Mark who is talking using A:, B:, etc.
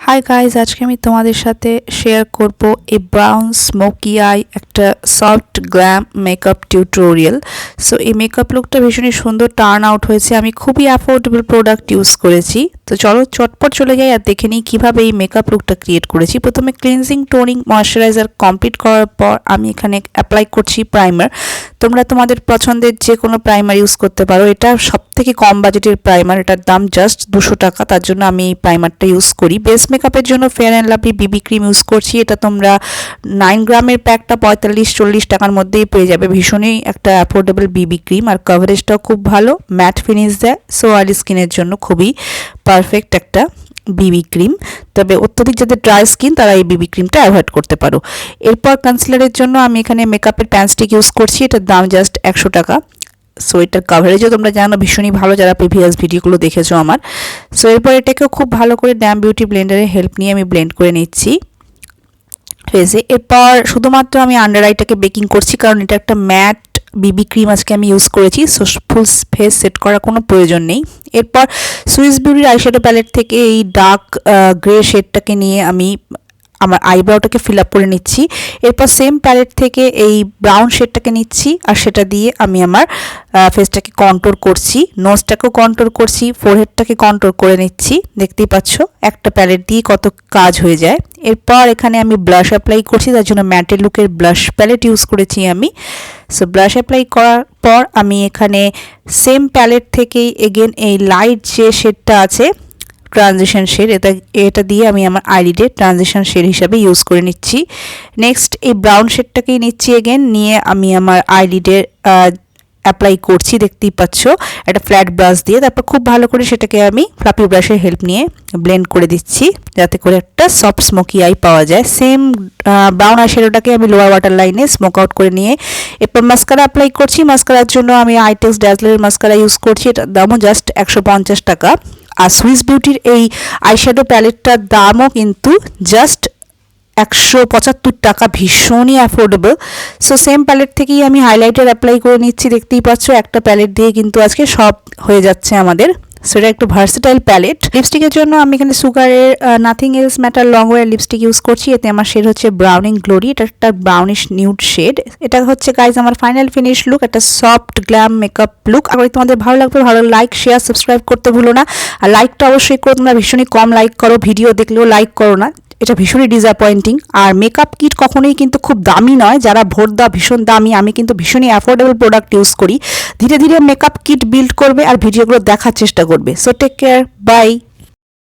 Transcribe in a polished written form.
A: Hi guys, আজকে আমি তোমাদের সাথে শেয়ার করব এই ব্রাউন স্মোকি আই একটা soft glam makeup tutorial. So এই মেকআপ লুকটা ভীষণই সুন্দর টার্ন আউট হয়েছে। আমি খুবই অ্যাফোর্ডেবল প্রোডাক্ট ইউজ করেছি। তো চলো চটপট চলে যাই আর দেখে নিই কীভাবে এই মেকআপ লুকটা ক্রিয়েট করেছি। প্রথমে ক্লিনজিং, টোনিং, ময়শ্চারাইজার কমপ্লিট করার পর আমি এখানে অ্যাপ্লাই করছি প্রাইমার। তোমরা তোমাদের পছন্দের যে কোনো প্রাইমার ইউজ করতে পারো। এটা সবথেকে কম বাজেটের প্রাইমার, এটার দাম জাস্ট 200 টাকা। তার জন্য আমি এই প্রাইমারটা ইউজ করি। বেস মেকআপের জন্য fair and lovely Bibi cream use করছি। এটা তোমরা 9 গ্রামের প্যাকটা 45-40 টাকার মধ্যেই পেয়ে যাবে। ভীষণই একটা অ্যাফোর্ডেবল বিবি ক্রিম, আর কভারেজটাও খুব ভালো, ম্যাট ফিনিশ দেয়। সো অয়েলি স্কিনের জন্য খুবই পারফেক্ট একটা বিবি ক্রিম। তবে অত্যধিক যাদের ড্রাই স্কিন তারা এই বিবি ক্রিমটা অ্যাভয়েড করতে পারো। এরপর কনসিলারের জন্য আমি এখানে মেকআপের প্যান্সটিক ইউজ করছি। এটার দাম জাস্ট 100 টাকা। সো এটার কভারেজও তোমরা জানো ভীষণই ভালো, যারা প্রিভিয়াস ভিডিওগুলো দেখেছো আমার। সো এরপর এটাকেও খুব ভালো করে ড্যাম বিউটি ব্লেন্ডারের হেল্প নিয়ে আমি ব্লেন্ড করে নিচ্ছি ফেসে। এরপর শুধুমাত্র আমি আন্ডার আইটাকে বেকিং করছি, কারণ এটা একটা ম্যাট বিবি ক্রিম আজকে আমি ইউজ করেছি। সো ফুল ফেস সেট করার কোনো প্রয়োজন নেই। এরপর সুইস বিউটির আইশ্যাডো প্যালেট থেকে এই ডার্ক গ্রে শেডটাকে নিয়ে আমি আমার আইব্রাউটাকে ফিল আপ করে নিচ্ছি। এরপর সেম প্যালেট থেকে এই ব্রাউন শেডটাকে নিচ্ছি, আর সেটা দিয়ে আমি আমার ফেসটাকে কন্ট্রোল করছি, নোজটাকেও কন্ট্রোল করছি, ফোরহেডটাকে কন্ট্রোল করে নিচ্ছি। দেখতেই পাচ্ছ একটা প্যালেট দিয়ে কত কাজ হয়ে যায়। এরপর এখানে আমি ব্লাশ অ্যাপ্লাই করছি, তার জন্য ম্যাটেলুকের ব্লাশ প্যালেট ইউজ করেছি আমি। সো ব্লাশ অ্যাপ্লাই করার পর আমি এখানে সেম প্যালেট থেকেই এগেন এই লাইট যে শেডটা আছে ট্রানজিশন শেড, এটা দিয়ে আমি আমার আইলিডে ট্রানজিশন শেড হিসাবে ইউজ করে নিচ্ছি। নেক্সট এই ব্রাউন শেডটাকেই নিচ্ছি এগেন, নিয়ে আমি আমার আইলিডে অ্যাপ্লাই করছি। দেখতেই পাচ্ছ একটা ফ্ল্যাট ব্রাশ দিয়ে। তারপর খুব ভালো করে সেটাকে আমি ফ্লাপি ব্রাশের হেল্প নিয়ে ব্লেন্ড করে দিচ্ছি, যাতে করে একটা সফট স্মোকি আই পাওয়া যায়। সেম ব্রাউন আই শ্যাডোটাকে আমি লোয়ার ওয়াটার লাইনে স্মোক আউট করে নিয়ে এরপর মাস্কারা অ্যাপ্লাই করছি। মাস্কারার জন্য আমি আইটেক্স দাজলারের মাস্কারা ইউজ করছি। এটার দামও জাস্ট 150 টাকা। আর সুইস বিউটির এই আইশ্যাডো প্যালেটটার দামও কিন্তু জাস্ট 175 টাকা, ভীষণই অ্যাফোর্ডেবল। সো সেম প্যালেট থেকেই আমি হাইলাইটার অ্যাপ্লাই করে নিচ্ছি। দেখতেই পাচ্ছ একটা প্যালেট দিয়ে কিন্তু আজকে সব হয়ে যাচ্ছে আমাদের। সো এটা একটু ভার্সেটাইল প্যালেট। লিপস্টিকের জন্য আমি এখানে সুগারের nothing else matter long wear lipstick use করছি। এতে আমার শেড হচ্ছে ব্রাউনিং গ্লোরি। এটা একটা ব্রাউনিশ নিউড শেড। এটা হচ্ছে গাইজ আমার ফাইনাল ফিনিশ লুক, একটা সফট গ্ল্যাম মেকআপ লুক। আবার তোমাদের ভালো লাগবে, ভালো লাইক, শেয়ার, সাবস্ক্রাইব করতে ভুলো না। আর লাইকটা অবশ্যই করো, তোমরা ভীষণই কম লাইক করো, ভিডিও দেখলেও লাইক করো না, এটা ভীষণই ডিসঅ্যাপয়েন্টিং। আর মেকআপ কিট কখনোই কিন্তু খুব দামি নয়, যারা ভোট দাও ভীষণ দামি, আমি কিন্তু ভীষণই অ্যাফোর্ডেবল প্রোডাক্ট ইউজ করি। ধীরে ধীরে মেকআপ কিট বিল্ড করবে আর ভিডিওগুলো দেখার চেষ্টা করবে। So take care, by.